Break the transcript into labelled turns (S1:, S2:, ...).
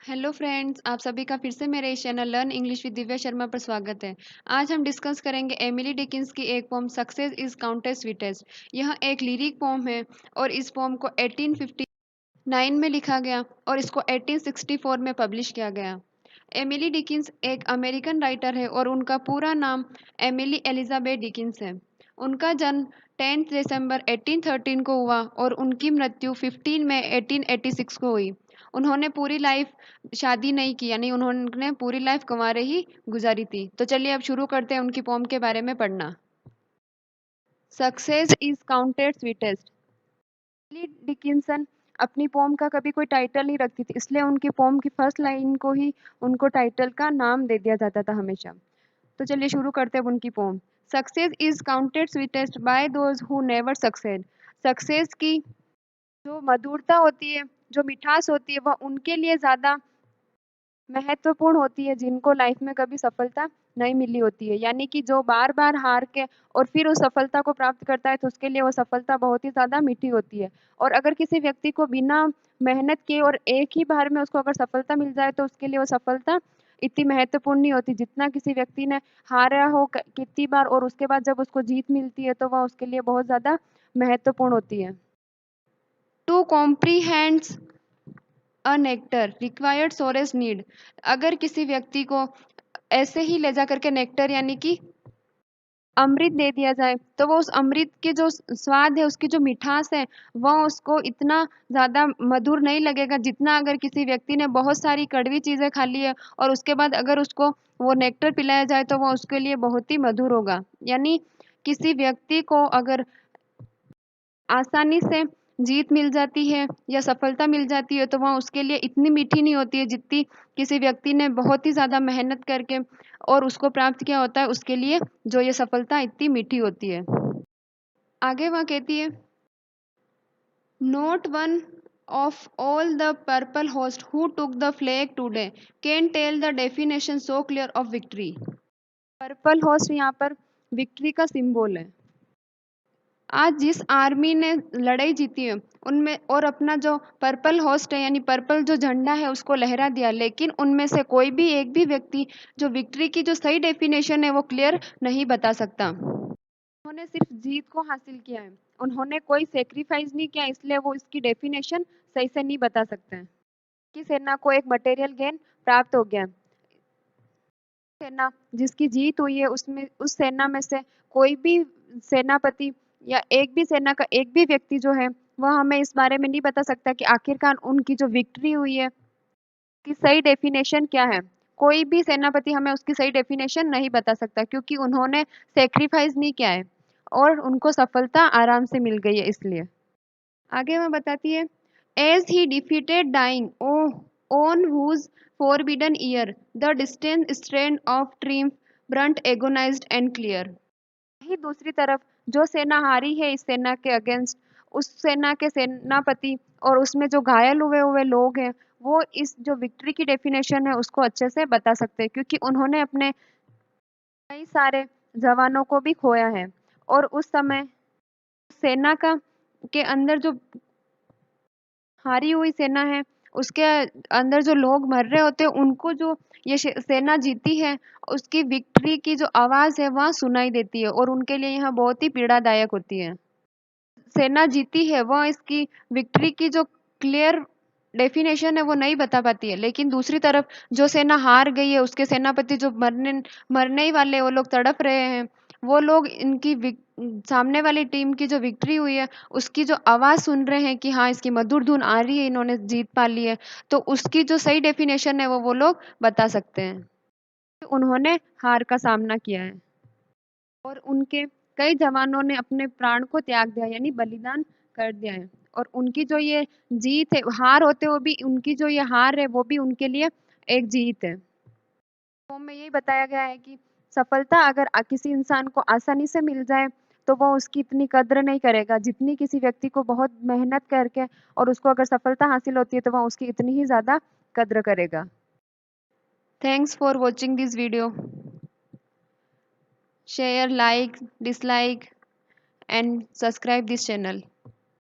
S1: Hello friends, आप सभी का फिर से मेरे इस channel learn English with Divya Sharma पर स्वागत है। आज हम डिस्कस करेंगे एमिली डिकिंस की एक poem success is counted sweetest. यह एक लिरिक पोम है और इस पोम को 1859 में लिखा गया और इसको 1864 में पब्लिश किया गया। एमिली डिकिंस एक अमेरिकन राइटर है और उनका पूरा नाम एमिली एलिजाबेथ डिकिंस है। उनका जन्म 10 दिसंबर 1813 को हुआ और उनकी मृत्यु 15 मई 1886 को हुई। उन्होंने पूरी लाइफ शादी नहीं की, यानी उन्होंने पूरी लाइफ कुंवारे ही गुजारी थी। तो चलिए अब शुरू करते हैं उनकी पोम के बारे में पढ़ना। Success is counted sweetest. Emily Dickinson अपनी पोम का कभी कोई टाइटल नहीं रखती थी, इसलिए उनकी पोम की फर्स्ट लाइन को ही उनको टाइटल का नाम दे दिया जाता था हमेशा। तो चलिए शुरू करते हैं अब उनकी poem. Success is counted sweetest by those who never succeed. Success की जो मधुरता होती है, जो मिठास होती है, वह उनके लिए ज़्यादा महत्वपूर्ण होती है जिनको लाइफ में कभी सफलता नहीं मिली होती है। यानी कि जो बार-बार हार के और फिर उस सफलता को प्राप्त करता है, तो उसके लिए वो सफलता बहुत ही ज़्यादा मीठी होती है। और अगर किसी व्यक्ति को बिना मेहनत किए और एक ही बार में उसको अगर सफलता मिल जाए, तो उसके लिए वो सफलता इतनी महत्वपूर्ण नहीं होती, जितना किसी व्यक्ति ने हारा हो कितनी बार और उसके बाद जब उसको जीत मिलती है, तो वह उसके लिए बहुत ज़्यादा महत्वपूर्ण होती है। To comprehends a nectar required sorest need. अगर किसी व्यक्ति को ऐसे ही ले जा करके नेक्टर यानी कि अमृत दे दिया जाए, तो वो उस अमृत के जो स्वाद है, उसकी जो मिठास है, वह उसको इतना ज़्यादा मधुर नहीं लगेगा, जितना अगर किसी व्यक्ति ने बहुत सारी कड़वी चीज़ें खा ली है और उसके बाद अगर उसको वो नेक्टर पिलाया जाए, तो वो उसके लिए बहुत ही मधुर होगा। यानी किसी व्यक्ति को अगर आसानी से जीत मिल जाती है या सफलता मिल जाती है, तो वह उसके लिए इतनी मीठी नहीं होती है, जितनी किसी व्यक्ति ने बहुत ही ज़्यादा मेहनत करके और उसको प्राप्त किया होता है, उसके लिए जो ये सफलता इतनी मीठी होती है। आगे वह कहती है, not one of all the purple host who took the flag today can tell the definition so clear of victory. Purple host यहाँ पर विक्ट्री का सिंबल है। आज जिस आर्मी ने लड़ाई जीती है उनमें और अपना जो पर्पल होस्ट है यानी पर्पल जो झंडा है उसको लहरा दिया, लेकिन उनमें से कोई भी एक भी व्यक्ति जो विक्ट्री की जो सही डेफिनेशन है वो क्लियर नहीं बता सकता। उन्होंने सिर्फ जीत को हासिल किया है, उन्होंने कोई सेक्रीफाइस नहीं किया, इसलिए वो इसकी डेफिनेशन सही से नहीं बता सकते हैं कि सेना को एक मटेरियल गेन प्राप्त हो गया। सेना जिसकी जीत हुई है उसमें उस सेना में से कोई भी सेनापति या एक भी सेना का एक भी व्यक्ति जो है वह हमें इस बारे में नहीं बता सकता कि आखिरकार उनकी जो विक्ट्री हुई है की सही डेफिनेशन क्या है। कोई भी सेनापति हमें उसकी सही डेफिनेशन नहीं बता सकता, क्योंकि उन्होंने सेक्रीफाइस नहीं किया है और उनको सफलता आराम से मिल गई है इसलिए। आगे वह बताती है, as he defeated dying on whose forbidden ear the distant strand of triumph burnt agonized and clear। वहीं दूसरी तरफ जो सेना हारी है इस सेना के अगेंस्ट, उस सेना के सेनापति और उसमें जो घायल हुए हुए लोग हैं, वो इस जो विक्ट्री की डेफिनेशन है उसको अच्छे से बता सकते हैं, क्योंकि उन्होंने अपने कई सारे जवानों को भी खोया है और उस समय सेना का के अंदर जो हारी हुई सेना है उसके अंदर जो लोग मर रहे होते हैं उनको जो ये सेना जीती है उसकी विक्ट्री की जो आवाज़ है वह सुनाई देती है और उनके लिए यह बहुत ही पीड़ादायक होती है। सेना जीती है वह इसकी विक्ट्री की जो क्लियर डेफिनेशन है वो नहीं बता पाती है, लेकिन दूसरी तरफ जो सेना हार गई है उसके सेनापति जो मरने मरने ही वाले वो लोग तड़प रहे हैं, वो लोग इनकी सामने वाली टीम की जो विक्ट्री हुई है उसकी जो आवाज़ सुन रहे हैं कि हाँ इसकी मधुर धुन आ रही है, इन्होंने जीत पा ली है, तो उसकी जो सही डेफिनेशन है वो लोग बता सकते हैं। उन्होंने हार का सामना किया है और उनके कई जवानों ने अपने प्राण को त्याग दिया यानी बलिदान कर दिया है, और उनकी जो ये जीत है, हार होते हुए भी उनकी जो ये हार है वो भी उनके लिए एक जीत है। तो में यही बताया गया है कि सफलता अगर किसी इंसान को आसानी से मिल जाए तो वो उसकी इतनी कद्र नहीं करेगा, जितनी किसी व्यक्ति को बहुत मेहनत करके और उसको अगर सफलता हासिल होती है तो वह उसकी इतनी ही ज़्यादा कद्र करेगा। Thanks for watching this video. Share, like, dislike and subscribe this channel.